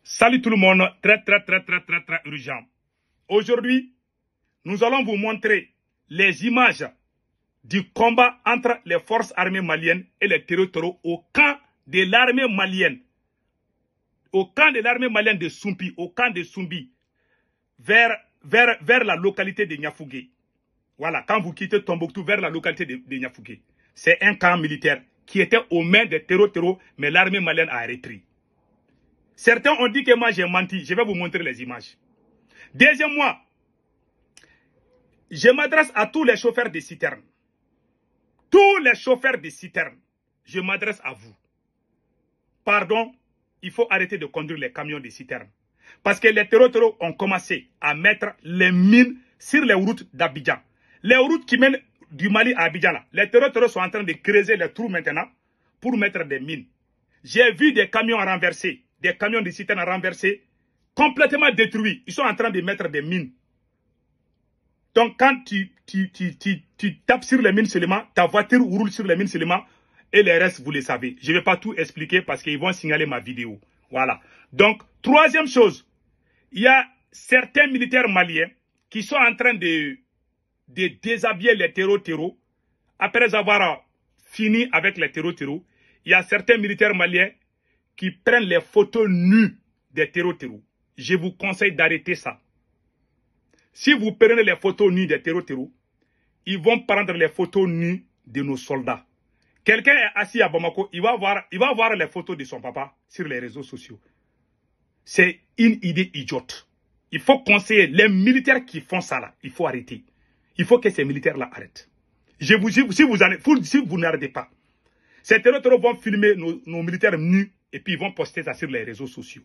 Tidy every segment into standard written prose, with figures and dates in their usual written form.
Salut tout le monde, très urgent. Aujourd'hui, nous allons vous montrer les images du combat entre les forces armées maliennes et les terroristes au camp de l'armée malienne. Au camp de l'armée malienne de Soumpi, au camp de Soumbi, vers la localité de Niafougué. Voilà, quand vous quittez Tombouctou vers la localité de Niafougué. C'est un camp militaire qui était aux mains des terroristes, mais l'armée malienne a repris. Certains ont dit que moi j'ai menti. Je vais vous montrer les images. Deuxièmement, je m'adresse à tous les chauffeurs de citernes. Tous les chauffeurs de citernes, je m'adresse à vous. Pardon, il faut arrêter de conduire les camions de citernes. Parce que les terroristes ont commencé à mettre les mines sur les routes d'Abidjan. Les routes qui mènent du Mali à Abidjan, là, les terroristes sont en train de creuser les trous maintenant pour mettre des mines. J'ai vu des camions renversés, des camions de citernes renversés, complètement détruits. Ils sont en train de mettre des mines. Donc quand tu tapes sur les mines seulement, ta voiture roule sur les mines seulement, et les restes, vous le savez. Je ne vais pas tout expliquer parce qu'ils vont signaler ma vidéo. Voilà. Donc, troisième chose, il y a certains militaires maliens qui sont en train de déshabiller les terreaux. Après avoir fini avec les terreaux, il y a certains militaires maliens qui prennent les photos nues des terreaux. Je vous conseille d'arrêter ça. Si vous prenez les photos nues des terreaux, ils vont prendre les photos nues de nos soldats. Quelqu'un est assis à Bamako, il va voir les photos de son papa sur les réseaux sociaux. C'est une idée idiote. Il faut conseiller les militaires qui font ça là. Il faut arrêter. Il faut que ces militaires-là arrêtent. Je vous dis, si vous n'arrêtez pas, ces terroristes vont filmer nos militaires nus et puis ils vont poster ça sur les réseaux sociaux.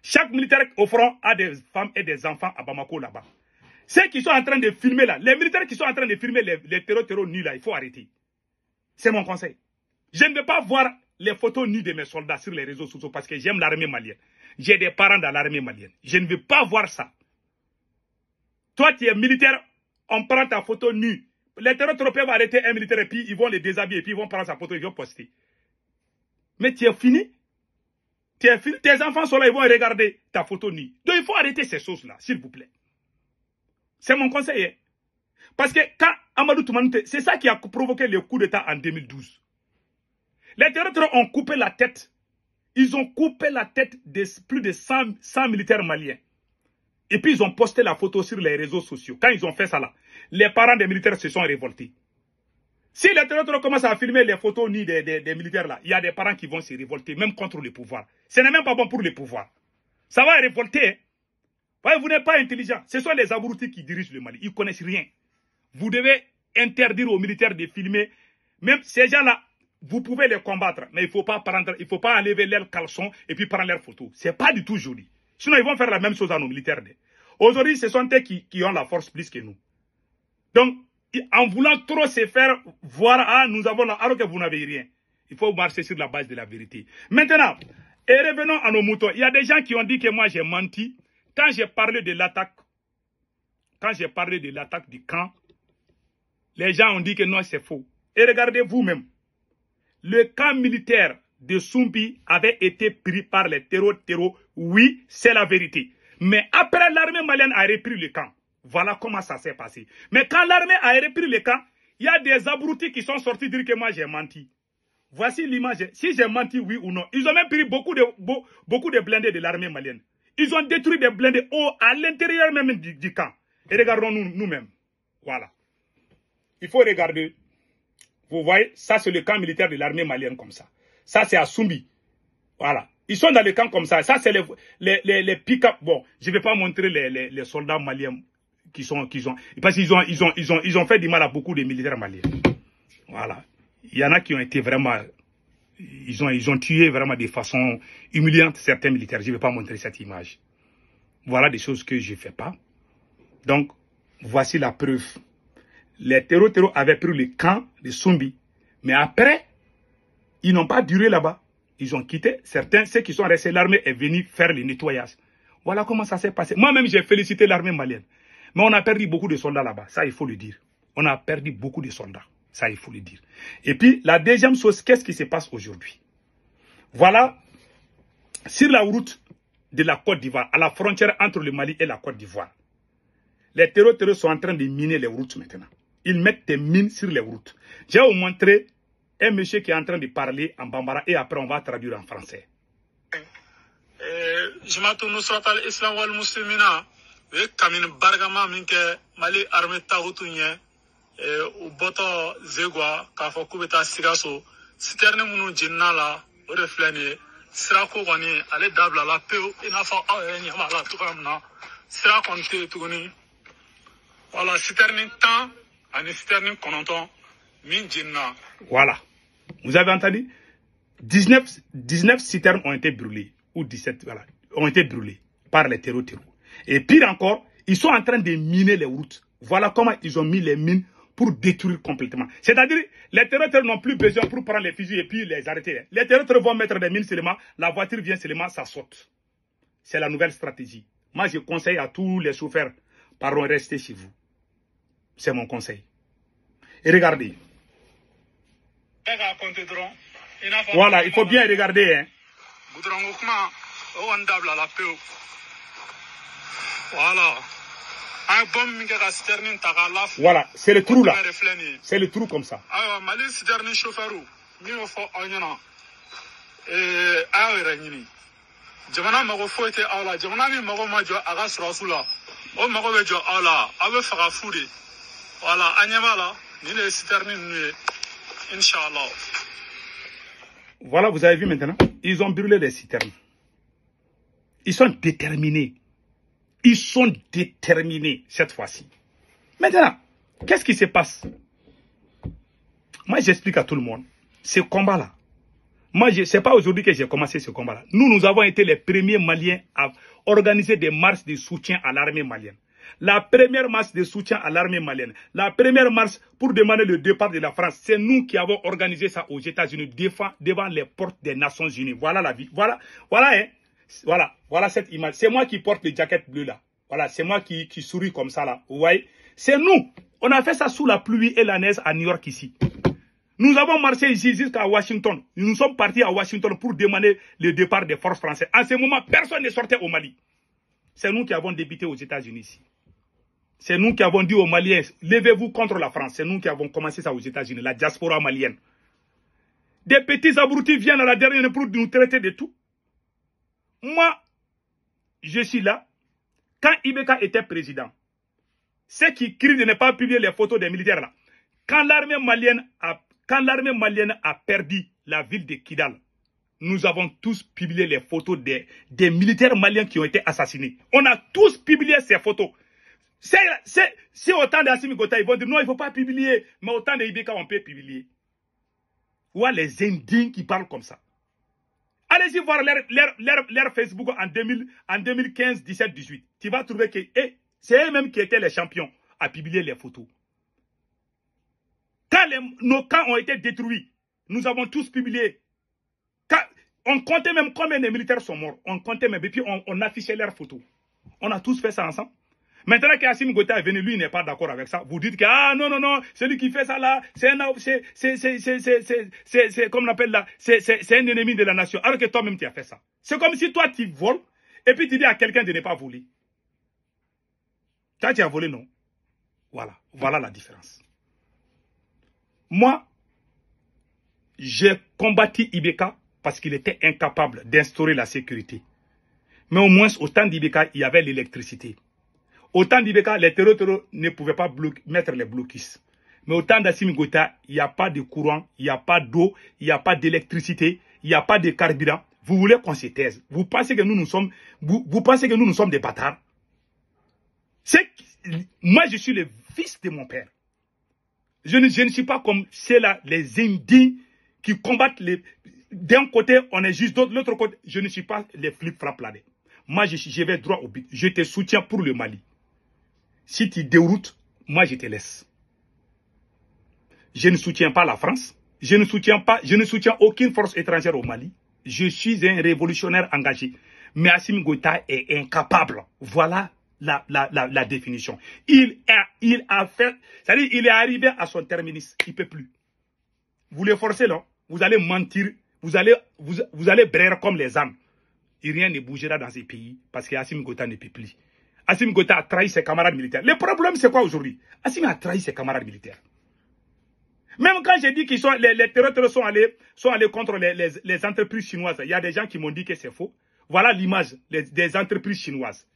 Chaque militaire au front a des femmes et des enfants à Bamako là-bas. Ceux qui sont en train de filmer là, les militaires qui sont en train de filmer les terroristes nus là, il faut arrêter. C'est mon conseil. Je ne veux pas voir les photos nues de mes soldats sur les réseaux sociaux parce que j'aime l'armée malienne. J'ai des parents dans l'armée malienne. Je ne veux pas voir ça. Toi, tu es militaire, on prend ta photo nue. Les terroristes peuvent arrêter un militaire et puis ils vont les déshabiller et puis ils vont prendre sa photo et ils vont poster. Mais tu es fini. Tu es fini. Tes enfants sont là, ils vont regarder ta photo nue. Donc il faut arrêter ces choses-là, s'il vous plaît. C'est mon conseil. Hein? Parce que quand Amadou Toumanouté, c'est ça qui a provoqué le coup d'État en 2012. Les terroristes ont coupé la tête. Ils ont coupé la tête de plus de 100 militaires maliens. Et puis ils ont posté la photo sur les réseaux sociaux. Quand ils ont fait ça là, les parents des militaires se sont révoltés. Si les terroristes commencent à filmer les photos nues des militaires là, il y a des parents qui vont se révolter, même contre le pouvoir. Ce n'est même pas bon pour le pouvoir. Ça va révolter. Hein? Ouais, vous n'êtes pas intelligent. Ce sont les abrutis qui dirigent le Mali. Ils ne connaissent rien. Vous devez interdire aux militaires de filmer. Même ces gens-là, vous pouvez les combattre. Mais il ne faut pas enlever leurs caleçons et puis prendre leurs photos. Ce n'est pas du tout joli. Sinon, ils vont faire la même chose à nos militaires. Aujourd'hui, ce sont eux qui ont la force plus que nous. Donc, en voulant trop se faire voir, ah, nous avons la, alors que vous n'avez rien. Il faut marcher sur la base de la vérité. Maintenant, et revenons à nos moutons. Il y a des gens qui ont dit que moi j'ai menti. Quand j'ai parlé de l'attaque, du camp, les gens ont dit que non, c'est faux. Et regardez vous-même. Le camp militaire de Soumbi avait été pris par les terreaux. Oui, c'est la vérité. Mais après, l'armée malienne a repris le camp. Voilà comment ça s'est passé. Mais quand l'armée a repris le camp, il y a des abrutis qui sont sortis dire que moi j'ai menti. Voici l'image. Si j'ai menti, oui ou non. Ils ont même pris beaucoup de blindés de l'armée malienne. Ils ont détruit des blindés à l'intérieur même du camp. Et regardons nous-mêmes. Voilà. Il faut regarder. Vous voyez, ça c'est le camp militaire de l'armée malienne comme ça. Ça c'est à Soumbi. Voilà. Ils sont dans le camp comme ça. Ça c'est les pick-up. Bon, je ne vais pas montrer les soldats maliens parce qu'ils ont fait du mal à beaucoup de militaires maliens. Voilà. Il y en a qui ont été vraiment... Ils ont tué vraiment de façon humiliante certains militaires. Je ne vais pas montrer cette image. Voilà des choses que je ne fais pas. Donc, voici la preuve. Les terreaux avaient pris le camp de Soumbi. Mais après, ils n'ont pas duré là-bas. Ils ont quitté. Certains, ceux qui sont restés, l'armée est venue faire le nettoyage. Voilà comment ça s'est passé. Moi-même, j'ai félicité l'armée malienne. Mais on a perdu beaucoup de soldats là-bas. Ça, il faut le dire. On a perdu beaucoup de soldats. Ça, il faut le dire. Et puis, la deuxième chose, qu'est-ce qui se passe aujourd'hui? Voilà, sur la route de la Côte d'Ivoire, à la frontière entre le Mali et la Côte d'Ivoire. Les terroristes sont en train de miner les routes maintenant. Ils mettent des mines sur les routes. J'ai vous montré un monsieur qui est en train de parler en bambara et après on va traduire en français. Jamaatu Nusratal Islam wal Muslimina we kamin bargama minke Mali armée tagutu nye u boto zegwa ka fo kubeta sigaso citerne munu jinna la o reflani sira ko goni ale dabla la peu ina fa nyama la tukamna sira konte tuguni voilà citerne temps ani citerne kononton min jinna. Voilà. Vous avez entendu? 19 citernes ont été brûlées. Ou 17, voilà, ont été brûlés par les terroristes. Et pire encore, ils sont en train de miner les routes. Voilà comment ils ont mis les mines pour détruire complètement. C'est-à-dire, les terroristes n'ont plus besoin pour prendre les fusils et puis les arrêter. Les terroristes vont mettre des mines seulement, la voiture vient seulement, ça saute. C'est la nouvelle stratégie. Moi, je conseille à tous les chauffeurs, pardon, restez chez vous. C'est mon conseil. Et regardez. Voilà, il faut bien regarder, hein. Voilà, c'est le trou là. C'est le trou comme ça. Voilà, vous avez vu maintenant, ils ont brûlé les citernes. Ils sont déterminés. Ils sont déterminés cette fois-ci. Maintenant, qu'est-ce qui se passe? Moi, j'explique à tout le monde. Ce combat-là, moi, ce n'est pas aujourd'hui que j'ai commencé ce combat-là. Nous avons été les premiers Maliens à organiser des marches de soutien à l'armée malienne. La première marche de soutien à l'armée malienne, la première marche pour demander le départ de la France, c'est nous qui avons organisé ça aux États-Unis devant les portes des Nations Unies. Voilà la vie. Voilà cette image. C'est moi qui porte le jacket bleu là. Voilà, c'est moi qui souris comme ça là. Vous voyez? C'est nous. On a fait ça sous la pluie et la neige à New York ici. Nous avons marché ici jusqu'à Washington. Nous sommes partis à Washington pour demander le départ des forces françaises. En ce moment, personne ne sortait au Mali. C'est nous qui avons débuté aux États-Unis ici. C'est nous qui avons dit aux Maliens, levez-vous contre la France. C'est nous qui avons commencé ça aux États-Unis, la diaspora malienne. Des petits abrutis viennent à la dernière pour nous traiter de tout. Moi, je suis là. Quand Ibeka était président, ceux qui crient de ne pas publier les photos des militaires là, quand l'armée malienne a perdu la ville de Kidal, nous avons tous publié les photos des militaires maliens qui ont été assassinés. On a tous publié ces photos. C'est autant d'Assimi Gota, ils vont dire non, il ne faut pas publier, mais autant de Ibeka, on peut publier. Ou les Indiens qui parlent comme ça. Allez-y voir leur Facebook en 2015, 17, 18. Tu vas trouver que c'est eux-mêmes qui étaient les champions à publier les photos. Quand nos camps ont été détruits, nous avons tous publié. On comptait même combien de militaires sont morts. On comptait même, et puis on affichait leurs photos. On a tous fait ça ensemble. Maintenant qu'Assimi Gota est venu, lui n'est pas d'accord avec ça. Vous dites que, ah non, celui qui fait ça là, c'est comme on appelle là, c'est un ennemi de la nation. Alors que toi-même tu as fait ça. C'est comme si toi tu voles, et puis tu dis à quelqu'un de ne pas voler. Toi tu as volé, non. Voilà la différence. Moi, j'ai combattu Ibeka parce qu'il était incapable d'instaurer la sécurité. Mais au moins, au temps d'Ibeka, il y avait l'électricité. Au temps d'Ibeka, les terroristes ne pouvaient pas mettre les blocus. Mais au temps d'Assimi Gota, il n'y a pas de courant, il n'y a pas d'eau, il n'y a pas d'électricité, il n'y a pas de carburant. Vous voulez qu'on se taise? Vous pensez que nous sommes des bâtards? Moi, je suis le fils de mon père. Je ne suis pas comme ceux-là, les Indiens qui combattent d'un côté, on est juste de l'autre côté. Je ne suis pas les flip-flap là. Moi, je vais droit au but. Je te soutiens pour le Mali. Si tu déroutes, moi, je te laisse. Je ne soutiens pas la France. Je ne soutiens aucune force étrangère au Mali. Je suis un révolutionnaire engagé. Mais Assimi Gota est incapable. Voilà la définition. Il est arrivé à son terminus. Il ne peut plus. Vous le forcez, non? Vous allez mentir. Vous allez briller comme les âmes. et rien ne bougera dans ces pays parce qu'Assimi Goïta ne peut plus. Assimi Goïta a trahi ses camarades militaires. Le problème, c'est quoi aujourd'hui? Assimi a trahi ses camarades militaires. Même quand j'ai dit qu'ils sont les terroristes sont allés contre les entreprises chinoises, il y a des gens qui m'ont dit que c'est faux. Voilà l'image des entreprises chinoises.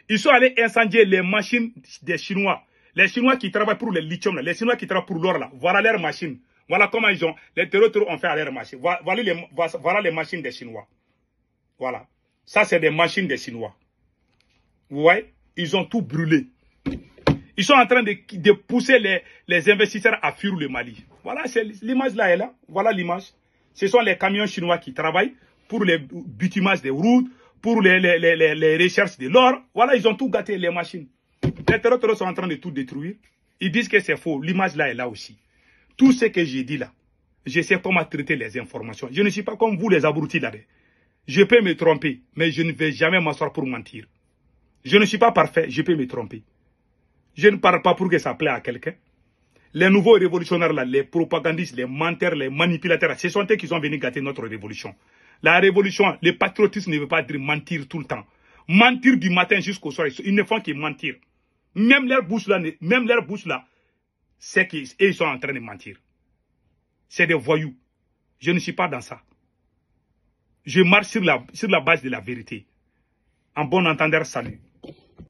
Ils sont allés incendier les machines des Chinois. Les Chinois qui travaillent pour le lithium, les Chinois qui travaillent pour l'or, là. Voilà leurs machines. Voilà comment les terroristes ont fait à leurs machines. Voilà les machines des Chinois. Voilà. Ça, c'est des machines des Chinois. Vous voyez? Ils ont tout brûlé. Ils sont en train de pousser les investisseurs à fuir le Mali. Voilà, l'image là est là. Voilà l'image. Ce sont les camions chinois qui travaillent pour le bitumage des routes, pour les recherches de l'or. Voilà, ils ont tout gâté, les machines. Les terroristes sont en train de tout détruire. Ils disent que c'est faux. L'image là est là aussi. Tout ce que j'ai dit là, je sais comment traiter les informations. Je ne suis pas comme vous les abrutis là. Je peux me tromper, mais je ne vais jamais m'asseoir pour mentir. Je ne suis pas parfait, je peux me tromper. Je ne parle pas pour que ça plaît à quelqu'un. Les nouveaux révolutionnaires là, les propagandistes, les menteurs, les manipulateurs, ce sont eux qui sont venus gâter notre révolution. La révolution, le patriotisme ne veut pas dire mentir tout le temps. Mentir du matin jusqu'au soir, ils ne font que mentir. Même leur bouche là, c'est qu'ils sont en train de mentir. C'est des voyous. Je ne suis pas dans ça. Je marche sur la base de la vérité. En bon entendeur, salut.